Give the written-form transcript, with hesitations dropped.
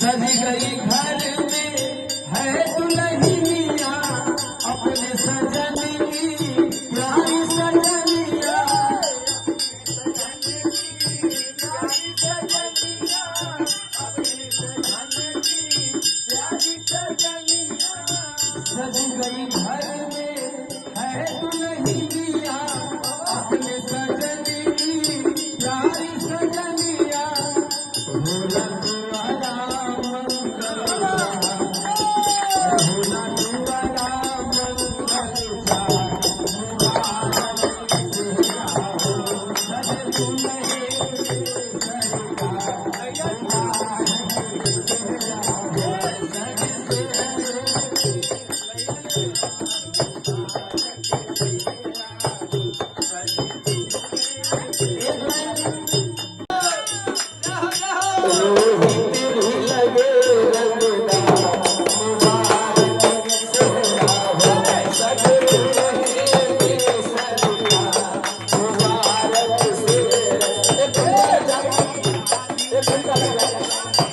सज गई घर में है दुल्हनिया अपने सजन की प्यारी सजनिया सज गई घर में है दुल्हनिया अपने सजन की प्यारी सजनिया भोला तुम्हारा मंगल भोला तुम्हारा मंगल सज तुम्हें मुबारक